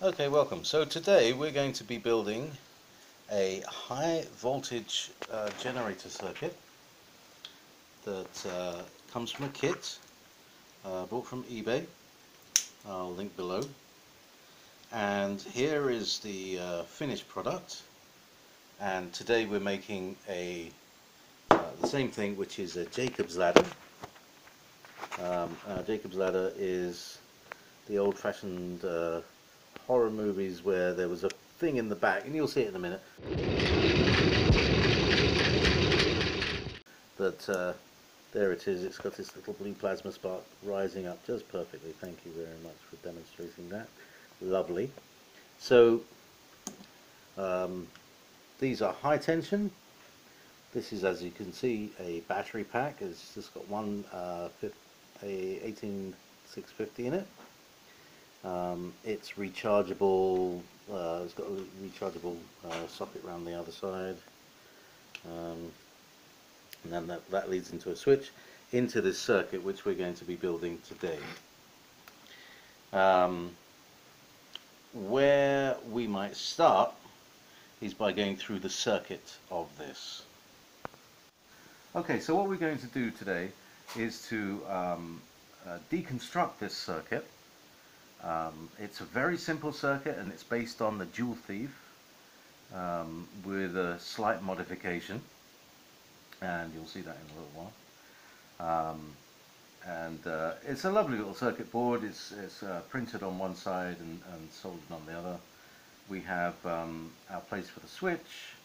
Okay, welcome. So today we're going to be building a high voltage generator circuit that comes from a kit bought from eBay. I'll link below. And here is the finished product. And today we're making the same thing, which is a Jacob's ladder. Jacob's ladder is the old-fashioned horror movies where there was a thing in the back, and you'll see it in a minute, that there it is. It's got this little blue plasma spark rising up just perfectly. Thank you very much for demonstrating that. Lovely. So these are high tension. This is, as you can see, a battery pack. It's just got one 18650 in it. It's rechargeable. It's got a rechargeable socket around the other side, and then that leads into a switch into this circuit, which we're going to be building today. Where we might start is by going through the circuit of this. Okay, so what we're going to do today is to deconstruct this circuit. It's a very simple circuit, and it's based on the Dual Thief with a slight modification, and you'll see that in a little while. It's a lovely little circuit board. It's printed on one side and soldered on the other. We have our place for the switch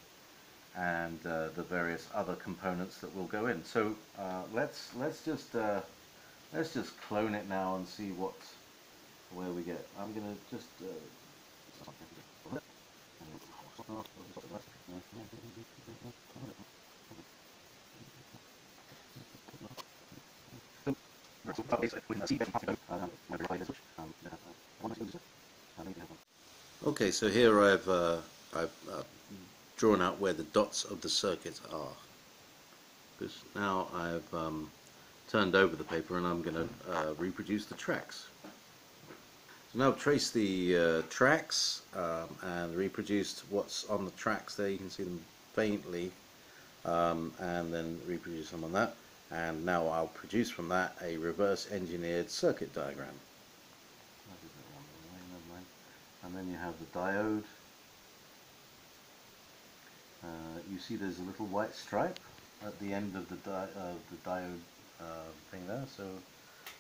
and the various other components that will go in. So let's just clone it now and see where we get. I'm gonna just okay, so here I've drawn out where the dots of the circuit are. Because now I've turned over the paper and I'm going to reproduce the tracks. So now I've traced the tracks and reproduced what's on the tracks there. You can see them faintly, and then reproduce them on that. And now I'll produce from that a reverse engineered circuit diagram. And then you have the diode. You see there's a little white stripe at the end of the diode thing there, so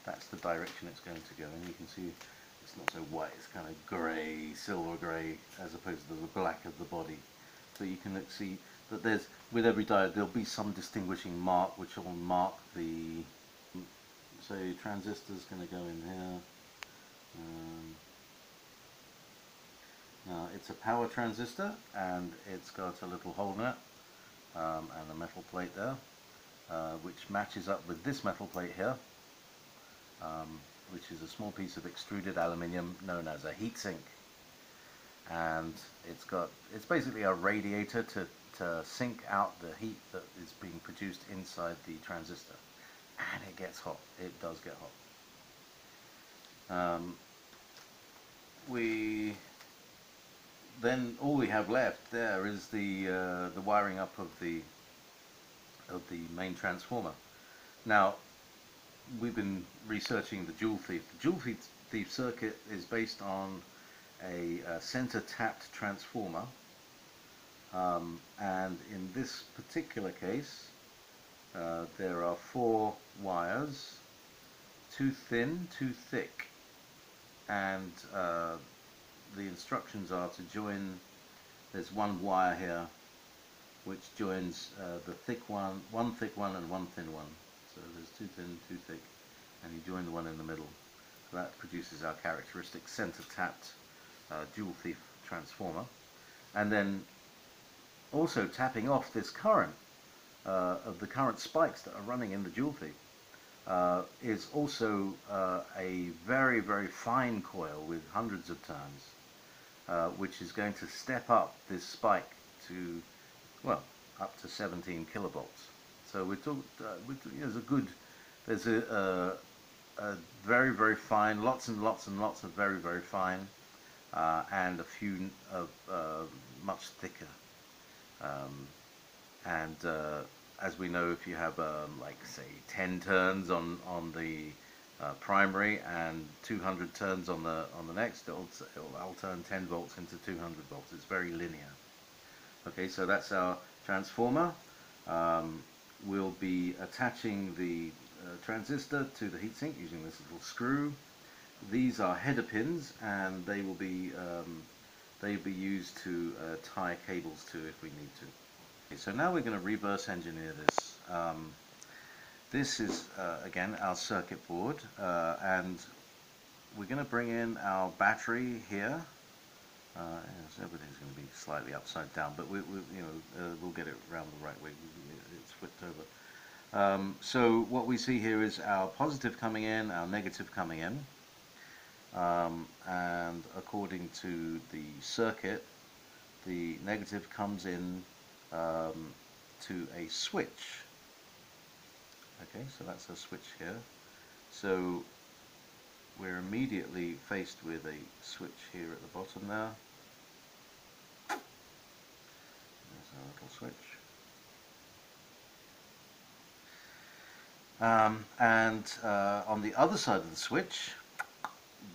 that's the direction it's going to go. And you can see it's not so white, it's kind of grey, silver grey, as opposed to the black of the body. So you can see that there's, with every diode, there'll be some distinguishing mark which will mark the, so transistor's going to go in here. Now it's a power transistor, and it's got a little hole in it and a metal plate there, which matches up with this metal plate here, which is a small piece of extruded aluminium known as a heat sink. And it's basically a radiator to sink out the heat that is being produced inside the transistor. And it gets hot. It does get hot. Then all we have left there is the wiring up of the main transformer. Now we've been researching the Dual Thief. The Dual Thief circuit is based on a center tapped transformer, and in this particular case there are 4 wires, 2 thin, 2 thick, and the instructions are to join, there's 1 wire here which joins the thick one thick one and 1 thin one. So there's 2 thin, 2 thick, and you join the one in the middle. So that produces our characteristic center tapped Dual Thief transformer. And then also tapping off this current of the current spikes that are running in the Dual Thief is also a very, very fine coil with hundreds of turns, which is going to step up this spike to, well, up to 17 kilovolts. So there's a very, very fine, lots and lots and lots of very, very fine and a few much thicker. Um, and as we know, if you have like say 10 turns on the primary and 200 turns on the next, I'll turn 10 volts into 200 volts. It's very linear. Okay, so that's our transformer. Um, we'll be attaching the transistor to the heatsink using this little screw. These are header pins, and they'll be used to tie cables to if we need to. Okay, so now we're going to reverse engineer this. This is again our circuit board, and we're going to bring in our battery here. Yes, everything's going to be slightly upside down, but we'll get it around the right way. It's flipped over. So what we see here is our positive coming in, our negative coming in, and according to the circuit, the negative comes in to a switch. Okay, so that's a switch here. So we're immediately faced with a switch here at the bottom there. There's our little switch. And on the other side of the switch,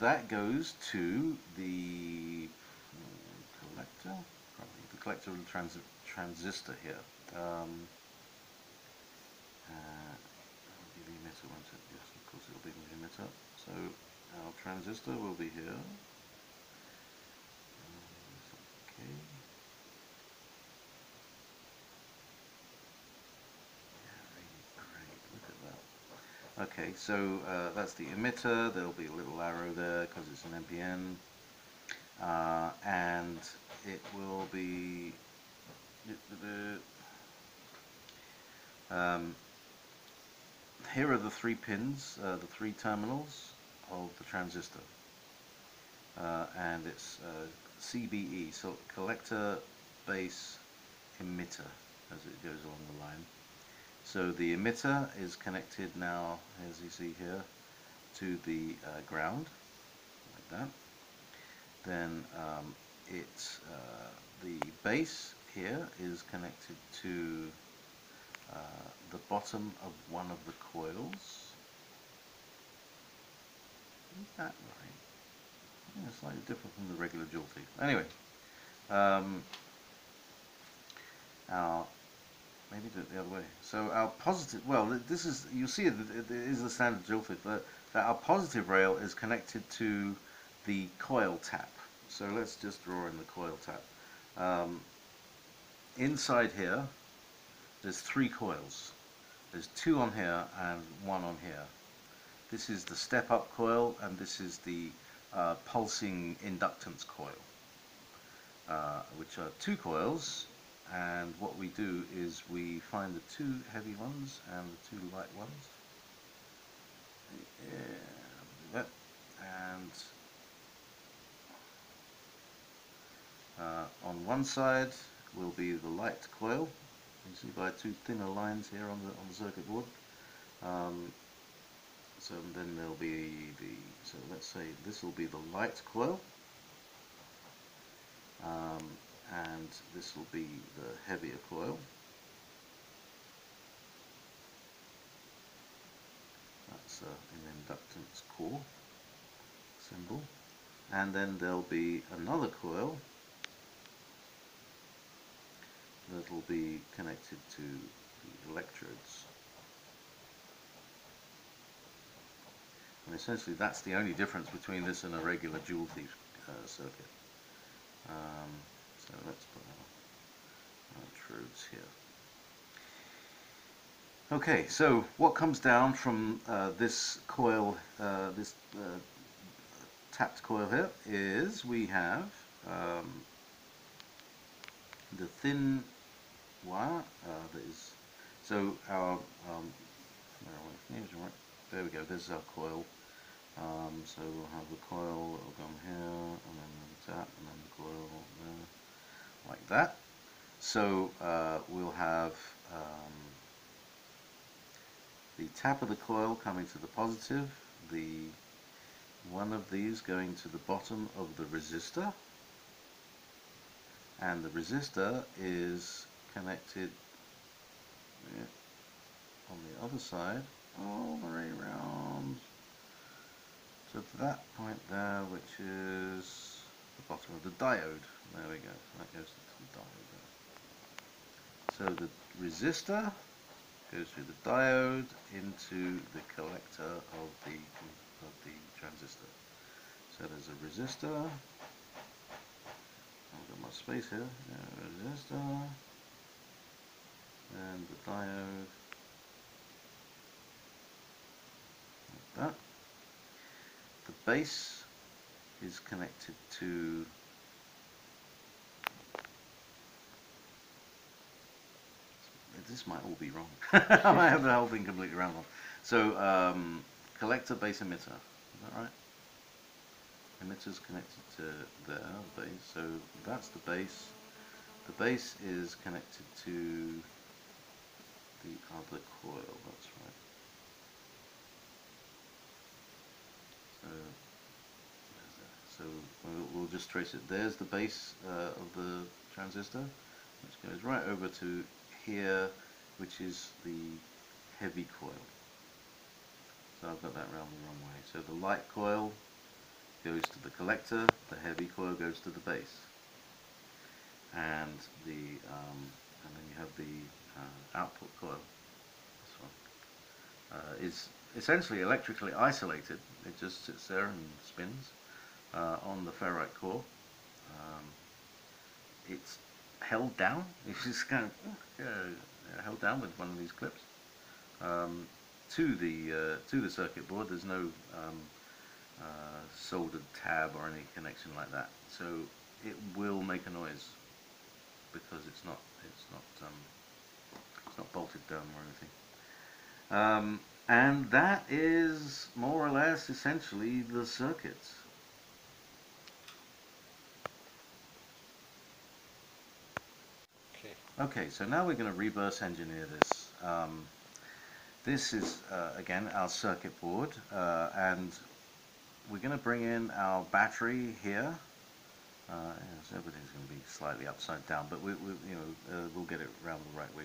that goes to the collector, probably the collector of the transistor here. That'll be the emitter, won't it? Yes, of course it'll be the emitter. So our transistor will be here. Okay. Okay, so that's the emitter. There'll be a little arrow there because it's an NPN, and it will be here are the 3 pins, the 3 terminals of the transistor, and it's CBE, so collector, base, emitter, as it goes along the line. So the emitter is connected now, as you see here, to the ground, like that. Then the base here is connected to the bottom of one of the coils. Is that right? Yeah, slightly different from the regular joule thief. Anyway, maybe do it the other way. So our positive, well, this is, you'll see it is the standard joule thief, that our positive rail is connected to the coil tap. So let's just draw in the coil tap. Inside here, there's 3 coils. There's 2 on here and 1 on here. This is the step-up coil, and this is the pulsing inductance coil, which are 2 coils. And what we do is we find the 2 heavy ones and the 2 light ones. Yeah, and on one side will be the light coil. You see by 2 thinner lines here on the circuit board. So then there'll be so let's say this will be the light coil, and this will be the heavier coil. That's an inductance core symbol. And then there'll be another coil that will be connected to the electrodes. And essentially that's the only difference between this and a regular joule thief circuit. So let's put our electrodes here. Okay, so what comes down from this coil, this tapped coil here, is we have the thin wire that is, so our there we go, this is our coil. So we'll have the coil that will come here, and then the tap, and then the coil there, like that. So we'll have the tap of the coil coming to the positive, the one of these going to the bottom of the resistor, and the resistor is connected on the other side all the way around to that point there, which is the bottom of the diode. There we go. That goes to the diode there. So the resistor goes through the diode into the collector of the transistor. So there's a resistor. I've got my space here. Resistor and the diode. Like that. The base is connected to this might all be wrong. I might have the whole thing completely wrong. So collector, base, emitter. Is that right? Emitter's connected to there, the base. So that's the base. The base is connected to the other coil. That's right. So we'll just trace it. There's the base of the transistor, which goes right over to here, which is the heavy coil. So I've got that round the wrong way. So the light coil goes to the collector, the heavy coil goes to the base, and then you have the output coil. This one is essentially electrically isolated. It just sits there and spins on the ferrite core. It's held down. It's just kind of held down with one of these clips to the circuit board. There's no soldered tab or any connection like that, so it will make a noise because it's not bolted down or anything. And that is more or less essentially the circuit. Okay, so now we're going to reverse engineer this. This is again our circuit board, and we're going to bring in our battery here. So everything's going to be slightly upside down, but we'll get it around the right way.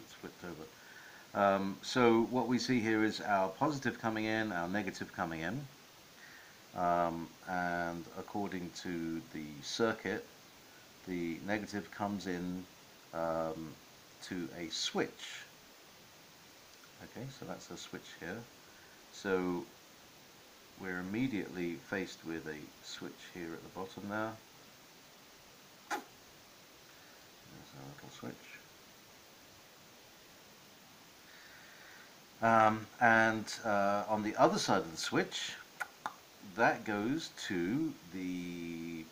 It's flipped over. So what we see here is our positive coming in, our negative coming in, and according to the circuit, the negative comes in to a switch. Okay, so that's a switch here. So we're immediately faced with a switch here at the bottom there. There's our little switch. And on the other side of the switch, that goes to the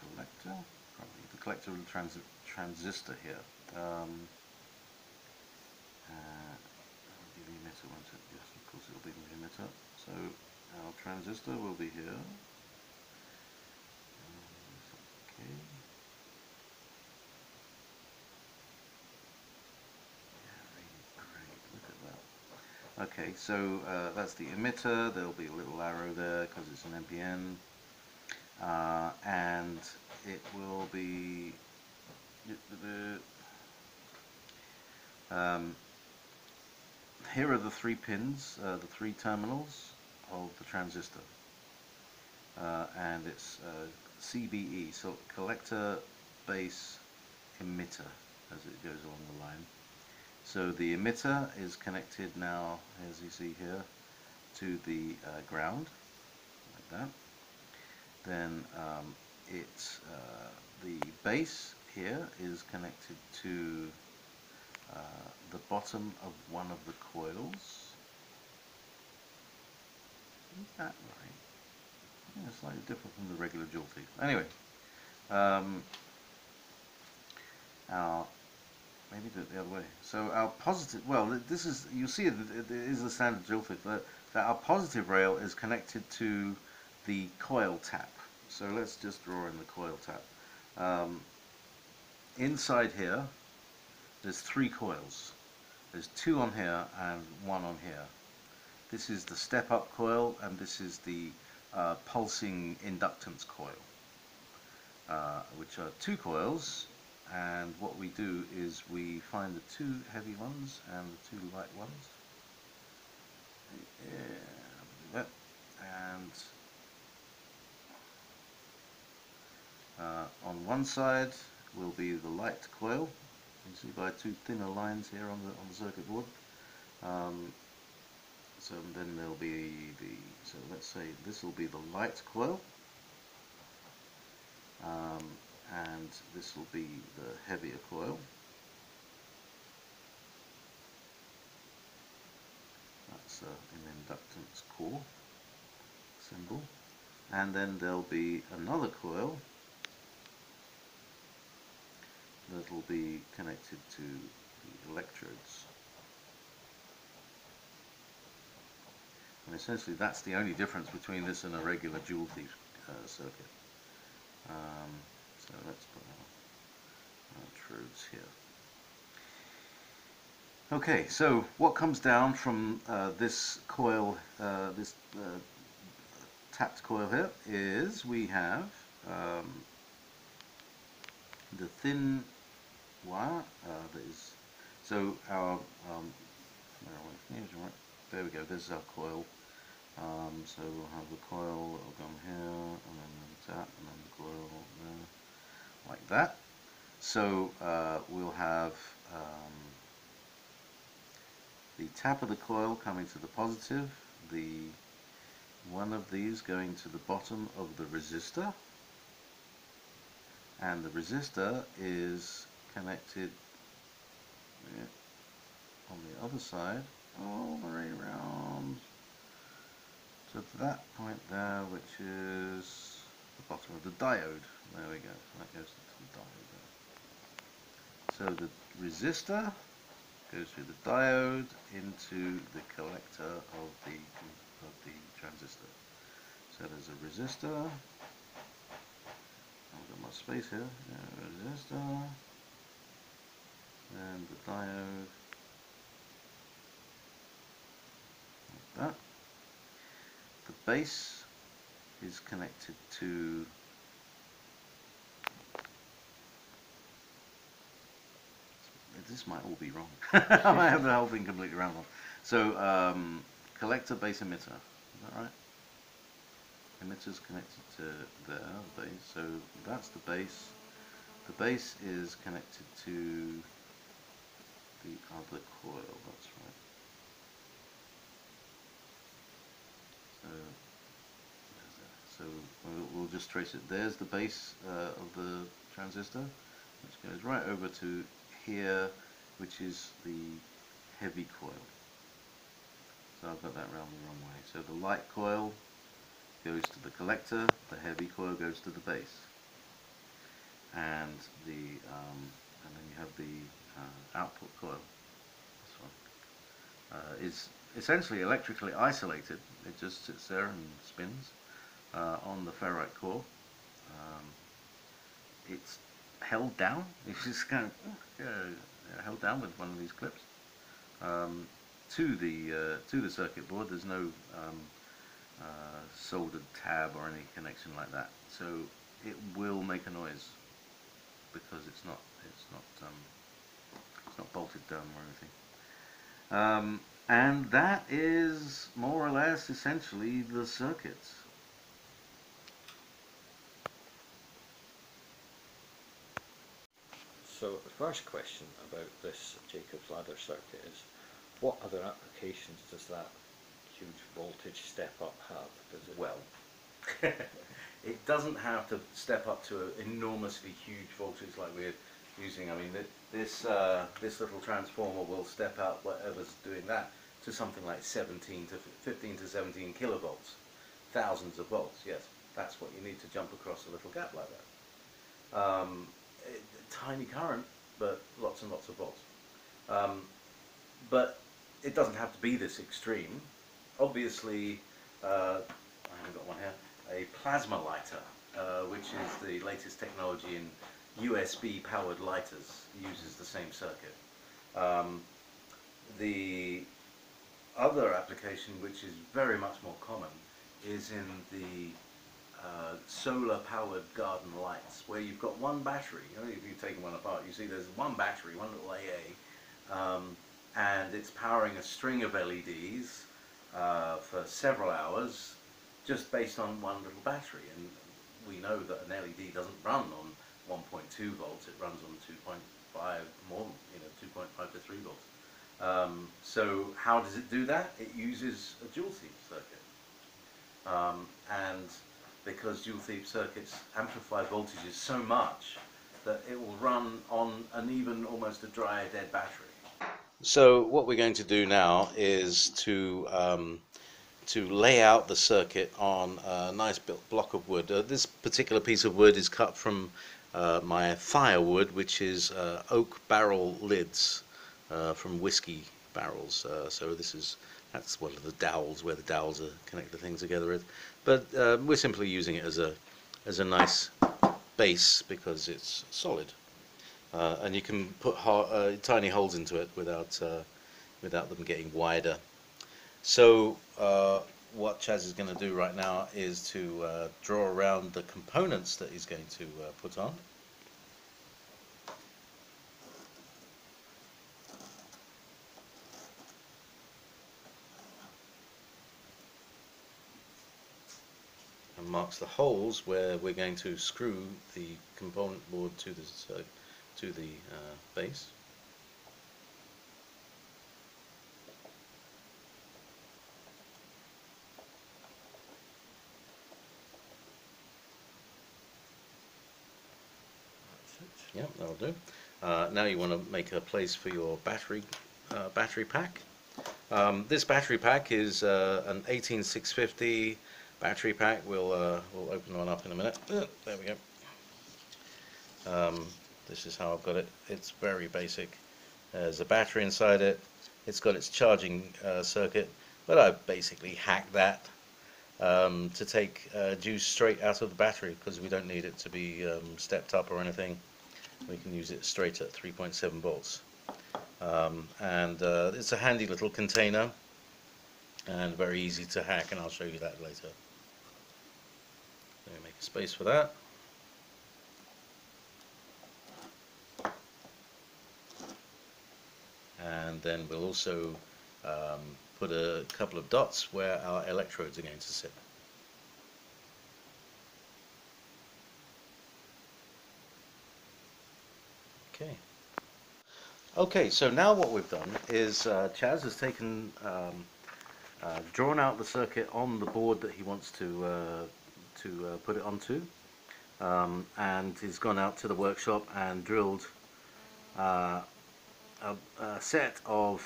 collector, probably the collector of the transistor here. The emitter, won't it? Yes, of course it will be the emitter. So our transistor will be here. Okay. Great, look at that. Okay, so that's the emitter. There'll be a little arrow there because it's an NPN, and it will be here are the 3 pins, the 3 terminals of the transistor, and it's CBE, so collector, base, emitter, as it goes along the line. So the emitter is connected now, as you see here, to the ground, like that. Then the base here is connected to the bottom of one of the coils. Is that right? Yeah, slightly different from the regular joule feed. Anyway, maybe do it the other way. So our positive, well, this is, you see it is the standard joule feed, that our positive rail is connected to the coil tap. So let's just draw in the coil tap. Inside here, there's 3 coils. There's 2 on here and 1 on here. This is the step-up coil, and this is the pulsing inductance coil, which are two coils. And what we do is we find the two heavy ones and the two light ones. Yeah, and on one side will be the light coil. You see by two thinner lines here on the circuit board. So then there'll be so let's say this will be the light coil, and this will be the heavier coil. That's an inductance core symbol. And then there'll be another coil that will be connected to the electrodes. And essentially that's the only difference between this and a regular dual T circuit. So let's put our electrodes here. Okay, so what comes down from this coil, this tapped coil here, is we have the thin wire that is, so our there we go, this is our coil. So we'll have the coil that'll come here, and then the tap, and then the coil there, like that. So we'll have the tap of the coil coming to the positive, one of these going to the bottom of the resistor, and the resistor is connected on the other side all the way around to that point there, which is the bottom of the diode. There we go, so that goes to the diode there. So the resistor goes through the diode into the collector of the transistor. So there's a resistor. I've got my space here. Resistor, and the diode, like that. The base is connected to this might all be wrong. I might have the whole thing completely wrong. So collector, base, emitter. Is that right? Emitter's connected to there, the base. So that's the base. The base is connected to the other coil. That's right. So we'll just trace it. There's the base of the transistor, which goes right over to here, which is the heavy coil. So I've got that round the wrong way. So the light coil goes to the collector, the heavy coil goes to the base, and then you have the output coil. This one is essentially electrically isolated. It just sits there and spins on the ferrite core. It's held down. It's just kind of held down with one of these clips to the circuit board. There's no soldered tab or any connection like that. So it will make a noise because it's not bolted down or anything. And that is more or less essentially the circuit. So the first question about this Jacob's ladder circuit is, what other applications does that huge voltage step up have? Does it? Well, it doesn't have to step up to an enormously huge voltage like we're using. I mean, this little transformer will step out, whatever's doing that, to something like 15 to 17 kilovolts, thousands of volts. Yes, that's what you need to jump across a little gap like that. Tiny current, but lots and lots of volts. But it doesn't have to be this extreme. Obviously, I haven't got one here, a plasma lighter, which is the latest technology in USB powered lighters, uses the same circuit. The other application, which is very much more common, is in the solar-powered garden lights, where you've got one battery. You know, if you've taken one apart, you see there's one battery, one little AA, and it's powering a string of LEDs for several hours, just based on one little battery. And we know that an LED doesn't run on 1.2 volts; it runs on 2.5, more, 2.5 to 3 volts. So how does it do that? It uses a dual-theme circuit, and because dual-theme circuits amplify voltages so much that it will run on an even almost a dry, dead battery. So what we're going to do now is to lay out the circuit on a nice block of wood. This particular piece of wood is cut from my firewood, which is oak barrel lids from whiskey barrels. So that's one of the dowels, where the dowels connect the things together with. But we're simply using it as a nice base because it's solid, and you can put tiny holes into it without them getting wider. So what Chaz is going to do right now is to draw around the components that he's going to put on. And marks the holes where we're going to screw the component board to the base. Yep, that'll do. Now you want to make a place for your battery pack. This battery pack is an 18650 battery pack. We'll open one up in a minute. There we go. This is how I've got it. It's very basic. There's a battery inside it. It's got its charging circuit, but I've basically hacked that to take juice straight out of the battery, because we don't need it to be stepped up or anything. We can use it straight at 3.7 volts. And it's a handy little container and very easy to hack, and I'll show you that later. Let me make a space for that. And then we'll also put a couple of dots where our electrodes are going to sit. Okay, so now what we've done is Chaz has drawn out the circuit on the board that he wants to put it onto, and he's gone out to the workshop and drilled a set of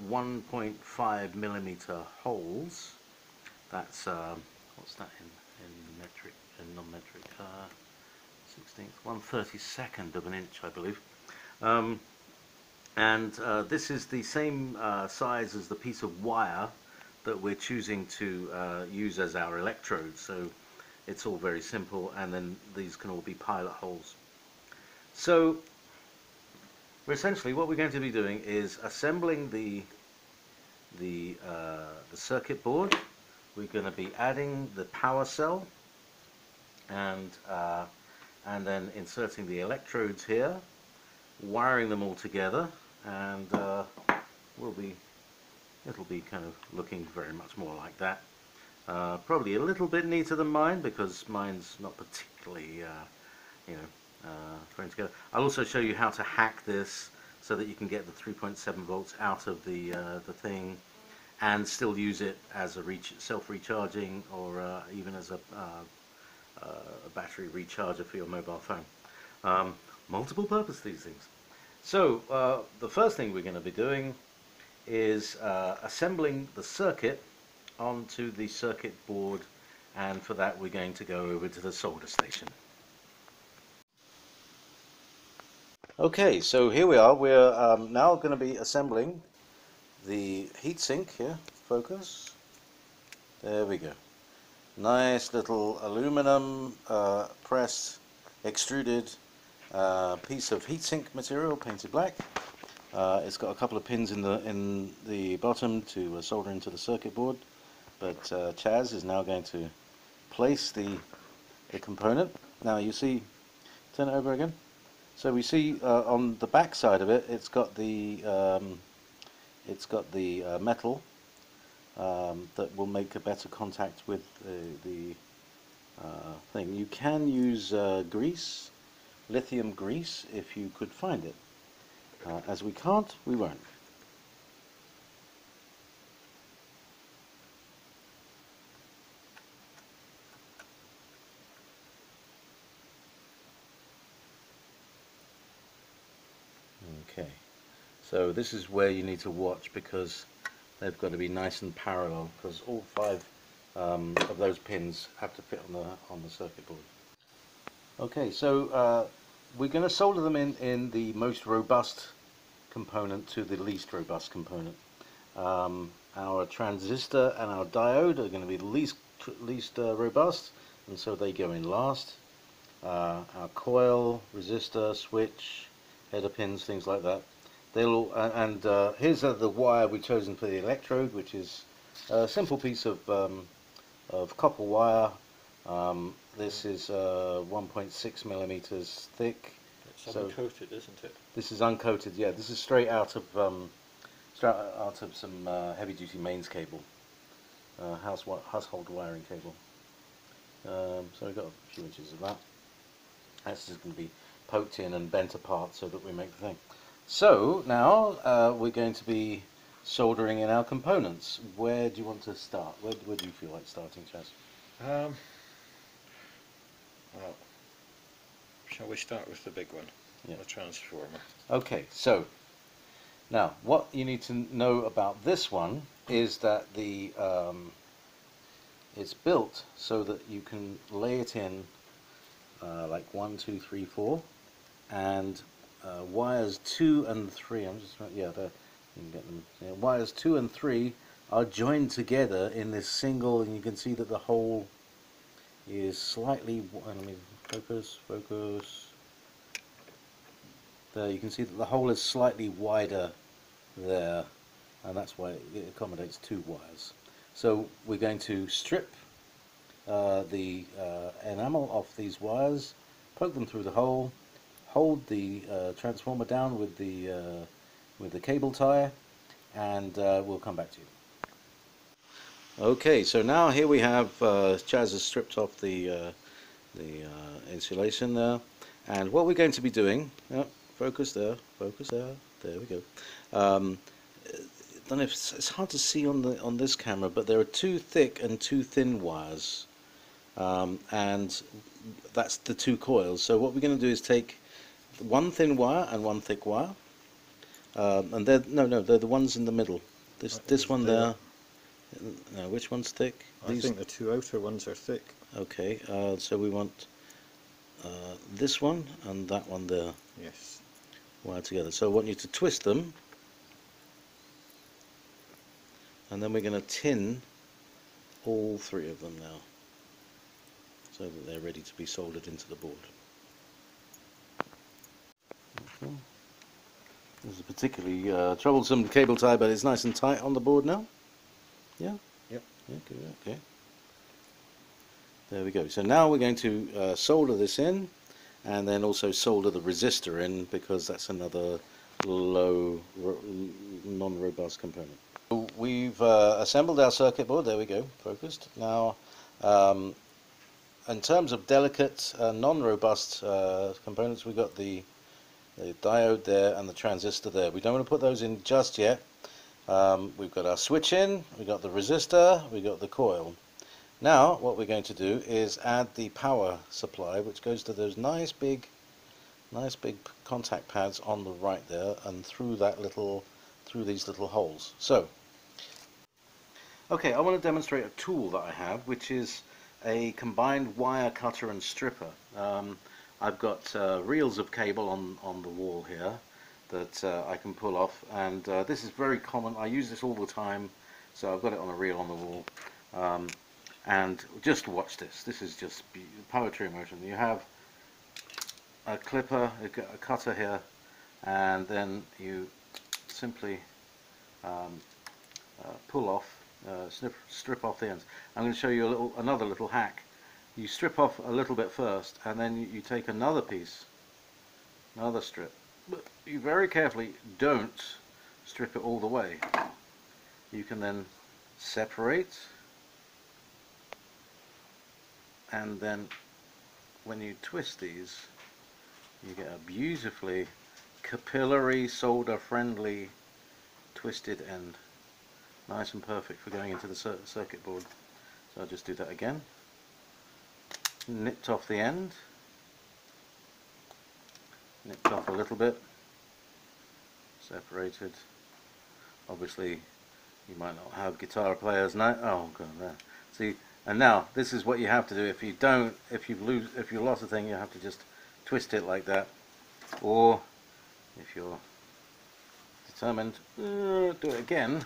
1.5 millimeter holes. That's what's that in metric and non-metric? 1/32 of an inch, I believe. And this is the same size as the piece of wire that we're choosing to use as our electrodes. So it's all very simple, and then these can all be pilot holes. So essentially what we're going to be doing is assembling the circuit board. We're going to be adding the power cell, and then inserting the electrodes here, wiring them all together, and it'll be kind of looking very much more like that. Probably a little bit neater than mine, because mine's not particularly thrown together. I'll also show you how to hack this so that you can get the 3.7 volts out of the thing and still use it as a self-recharging, or even as a battery recharger for your mobile phone. Multiple purpose, these things. So the first thing we're going to be doing is assembling the circuit onto the circuit board, and for that we're going to go over to the solder station. Okay, so here we are. We're now going to be assembling the heatsink here. Focus. There we go. Nice little aluminum pressed, extruded piece of heatsink material painted black. It's got a couple of pins in the bottom to solder into the circuit board, but Chaz is now going to place the component. Now you see, turn it over again. So we see on the back side of it, it's got the metal that will make a better contact with the thing. You can use grease, lithium grease, if you could find it. As we can't, we won't. Okay, so this is where you need to watch, because they've got to be nice and parallel, because all 5 of those pins have to fit on the circuit board. Okay, so we're going to solder them in the most robust component to the least robust component. Our transistor and our diode are going to be the least robust, and so they go in last. Our coil, resistor, switch, header pins, things like that. They'll all, and here's the wire we've chosen for the electrode, which is a simple piece of copper wire. This is 1.6 millimeters thick. It's uncoated, isn't it? This is uncoated. Yeah, this is straight out of some heavy-duty mains cable, household wiring cable. So we've got a few inches of that. That's just going to be poked in and bent apart so that we make the thing. So now we're going to be soldering in our components. Where do you want to start? Where do you feel like starting, Chaz? Well, shall we start with the big one, Yeah. the transformer? Okay, so now what you need to know about this one is that it's built so that you can lay it in like 1, 2, 3, 4, and wires 2 and 3. I'm just there. You can get them. Yeah, wires 2 and 3 are joined together in this single, and you can see that the hole is slightly. Let me focus. There, you can see that the hole is slightly wider there, and that's why it accommodates 2 wires. So we're going to strip the enamel off these wires, poke them through the hole, hold the transformer down with the cable tie, and we'll come back to you. Okay, so now here we have Chaz has stripped off the insulation there, and what we're going to be doing. Focus there, there we go. Don't know if it's hard to see on this camera, but there are 2 thick and 2 thin wires, and that's the 2 coils. So what we're going to do is take 1 thin wire and 1 thick wire, and they're the ones in the middle. This one there. No, which one's thick? I think the 2 outer ones are thick. Okay, so we want this one and that one there. Yes. Wired together. So I want you to twist them, and then we're going to tin all 3 of them now, so that they're ready to be soldered into the board. Okay. This is a particularly troublesome cable tie, but it's nice and tight on the board now. Yeah? Yep. Okay. There we go. So now we're going to solder this in, and then also solder the resistor in, because that's another low, non-robust component. So we've assembled our circuit board. There we go, focused. Now, in terms of delicate, non-robust components, we've got the diode there and the transistor there. We don't want to put those in just yet. We've got our switch in, we've got the resistor, we've got the coil. Now what we're going to do is add the power supply, which goes to those nice big contact pads on the right there, and through these little holes. So, okay, I want to demonstrate a tool that I have, which is a combined wire cutter and stripper. I've got reels of cable on the wall here that I can pull off, and this is very common. I use this all the time, so I've got it on a reel on the wall. And just watch this. This is just poetry in motion. You have a clipper, a cutter here, and then you simply pull off, strip off the ends. I'm going to show you another little hack. You strip off a little bit first, and then you take another piece, another strip. But you very carefully don't strip it all the way. You can then separate, and then when you twist these, you get a beautifully capillary, solder friendly twisted end. Nice and perfect for going into the circuit board. So I'll just do that again. Nipped off the end, nipped off a little bit, separated. Obviously you might not have guitar players now. Oh god, there. See, and now this is what you have to do. If you lost a thing, you have to just twist it like that. Or if you're determined, do it again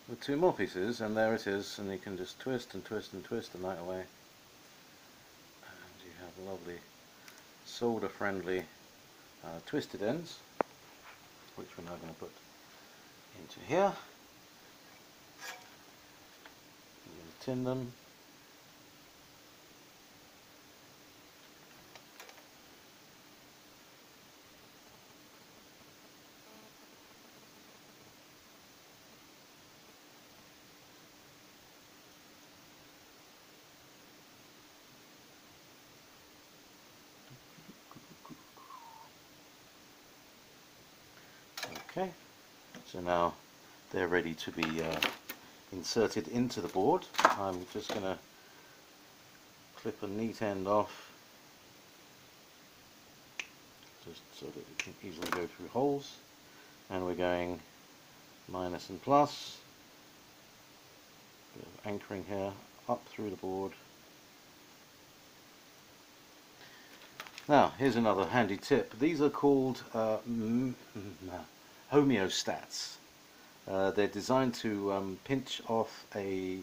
with two more pieces, and there it is, and you can just twist and twist and twist and that away. And you have lovely solder friendly twisted ends, which we're now going to put into here. I'm going to tin them. Okay, so now they're ready to be inserted into the board. I'm just going to clip a neat end off, just so that it can easily go through holes. And we're going minus and plus, bit of anchoring here, up through the board. Now, here's another handy tip. These are called homeostats. They're designed to pinch off a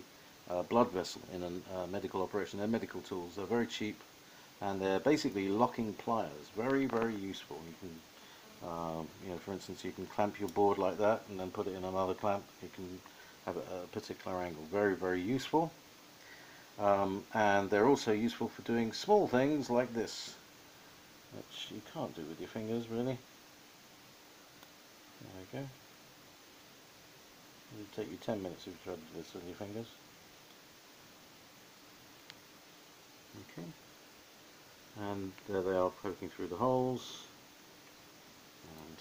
blood vessel in a medical operation. They're medical tools. They're very cheap, and they're basically locking pliers. Very, very useful. You can, you know, for instance, you can clamp your board like that, and then put it in another clamp. You can have a particular angle. Very, very useful. And they're also useful for doing small things like this, which you can't do with your fingers, really. There we go. It would take you 10 minutes if you tried to do this with your fingers. Okay. And there they are, poking through the holes. And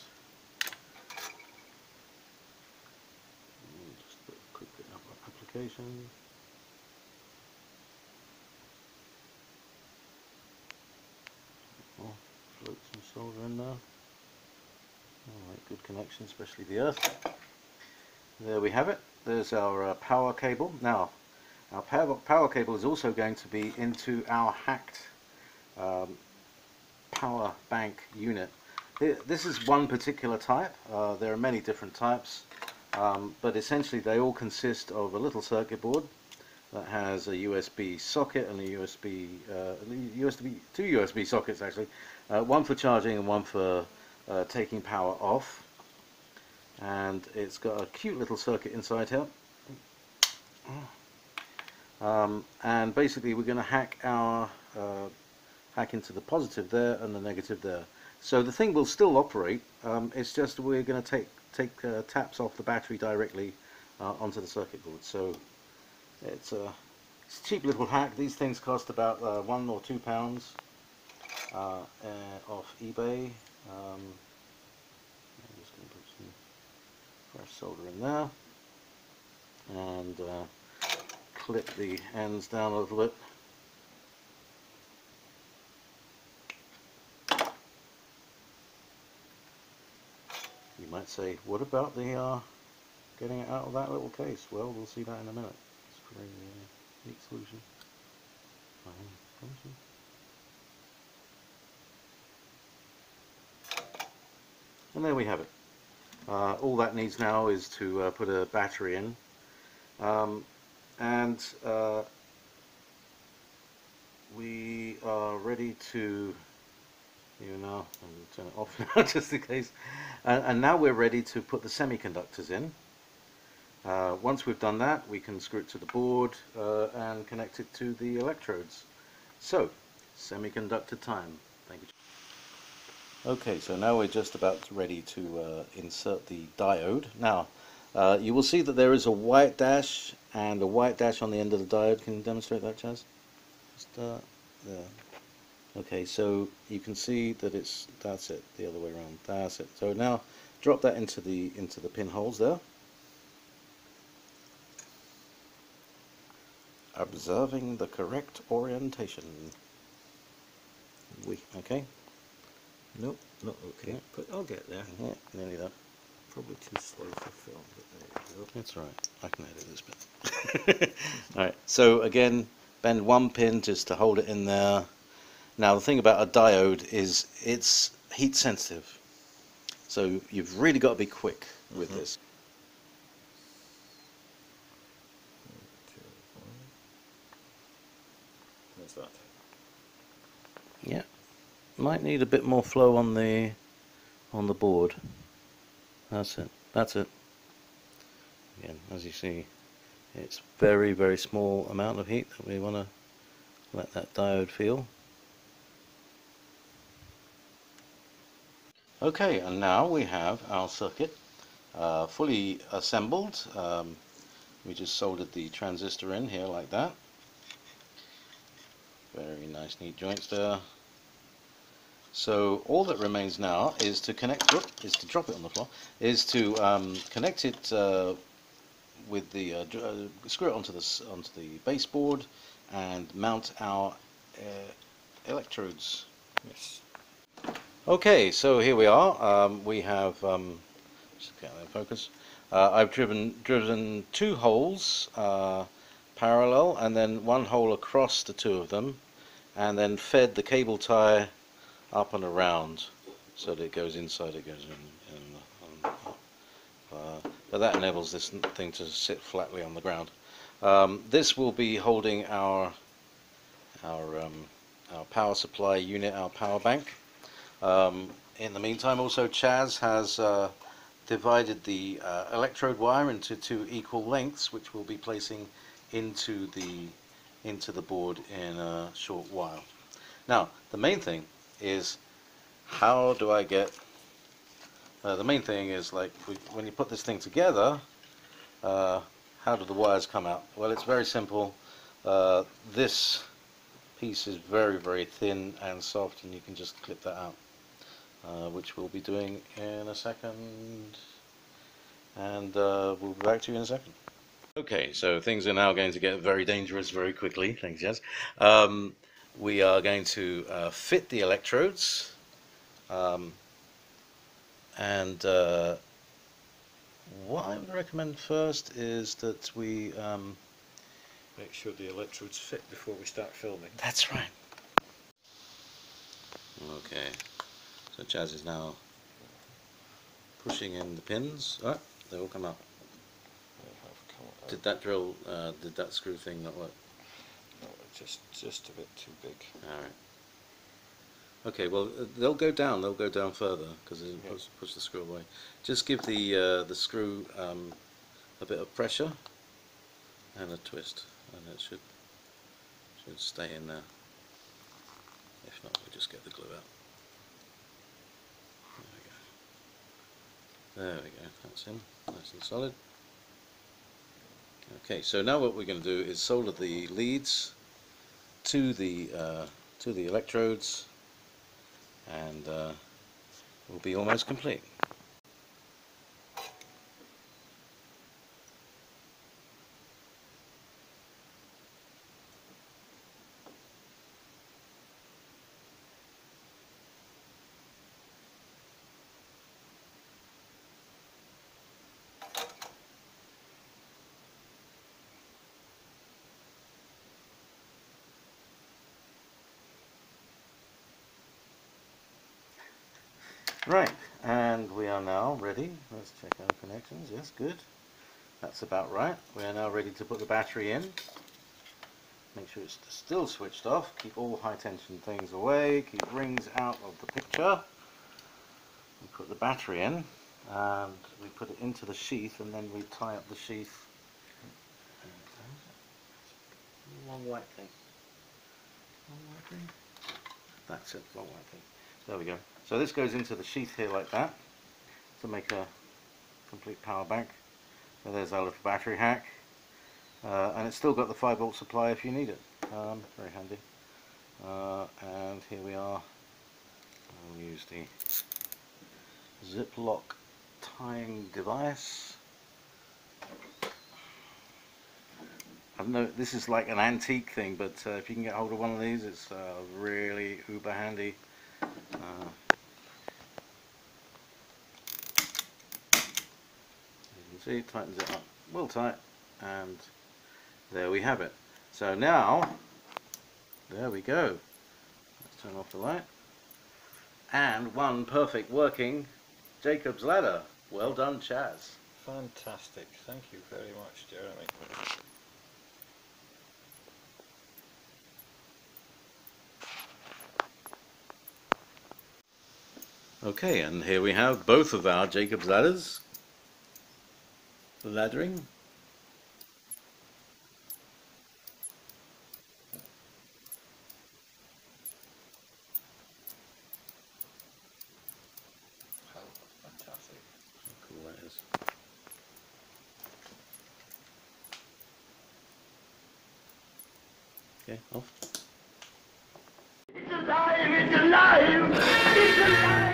just put a quick bit of application. Float some solder in there. Alright, good connection, especially the earth. There we have it. There's our power cable. Now, our power cable is also going to be into our hacked power bank unit. This is one particular type. There are many different types, but essentially they all consist of a little circuit board that has a USB socket and a two USB sockets actually, one for charging and one for taking power off. And it's got a cute little circuit inside here. And basically we're going to hack into the positive there and the negative there. So the thing will still operate. It's just we're going to take taps off the battery directly onto the circuit board. So it's a cheap little hack. These things cost about £1 or £2 off eBay. I'm just going to put some fresh solder in there and clip the ends down a little bit. You might say, what about the getting it out of that little case? Well, we'll see that in a minute. It's a very neat solution. And there we have it. All that needs now is to put a battery in, and we are ready to even now, and turn it off now just in case. And now we're ready to put the semiconductors in. Once we've done that, we can screw it to the board and connect it to the electrodes. So, semiconductor time. Thank you. Okay, so now we're just about ready to insert the diode. Now, you will see that there is a white dash and a white dash on the end of the diode. Can you demonstrate that, Chaz? Just there. Okay, so you can see that that's it, the other way around. That's it. So now drop that into the pinholes there. Observing the correct orientation. Okay. Nope, not okay. Yeah. But I'll get there. Yeah, nearly there. Probably too slow for film, but there you go. That's right. I can edit this bit. Alright, so again, bend one pin just to hold it in there. Now the thing about a diode is it's heat sensitive. So you've really got to be quick with this. What's that? Yeah. Might need a bit more flow on the board. That's it. That's it. Again, as you see, it's very, very small amount of heat that we want to let that diode feel. Okay, and now we have our circuit fully assembled. We just soldered the transistor in here like that. Very nice, neat joints there. So all that remains now is to connect. Is to drop it on the floor. Is to connect it with the screw it onto the baseboard and mount our electrodes. Yes. Okay, so here we are. We have just get that in focus. I've driven two holes parallel, and then one hole across the two of them, and then fed the cable tie up and around so that it goes inside. It goes in but that enables this thing to sit flatly on the ground. This will be holding our power supply unit, our power bank. In the meantime, also Chaz has divided the electrode wire into two equal lengths, which we'll be placing into the board in a short while. Now, the main thing is, how do I get? The main thing is, like, when you put this thing together, how do the wires come out? Well, it's very simple. This piece is very, very thin and soft, and you can just clip that out. Which we'll be doing in a second, and we'll be back to you in a second. Okay, so things are now going to get very dangerous very quickly. Thanks, Jazz. We are going to fit the electrodes, and what I would recommend first is that we Make sure the electrodes fit before we start filming. That's right. Okay. So Chaz is now pushing in the pins. Oh, they all come out. Did that did that screw thing not work? No, just a bit too big. Alright. Okay, well, they'll go down further, because it push the screw away. Just give the screw a bit of pressure and a twist, and it should stay in there. If not, we'll just get the glue out. There we go, that's in, nice and solid. Okay, so now what we're going to do is solder the leads to the electrodes, and we'll be almost complete. Right, and we are now ready. Let's check our connections. Yes, good. That's about right. We are now ready to put the battery in. Make sure it's still switched off. Keep all high tension things away. Keep rings out of the picture. We put the battery in and we put it into the sheath, and then we tie up the sheath. Long white thing. Long white thing. That's it, long white thing. There we go. So this goes into the sheath here like that to make a complete power bank. So there's our little battery hack. And it's still got the 5-volt supply if you need it. Very handy. And here we are. I'll use the Ziploc tying device. This is like an antique thing, but if you can get hold of one of these, it's really uber handy. You can see it tightens it up well tight, and there we have it. So now, there we go. Let's turn off the light. And one perfect working Jacob's ladder. Well done, Chaz. Fantastic. Thank you very much, Jeremy. Okay, and here we have both of our Jacob's ladders. Laddering. How fantastic. How cool that is. Okay, off. It's alive! It's alive! It's alive!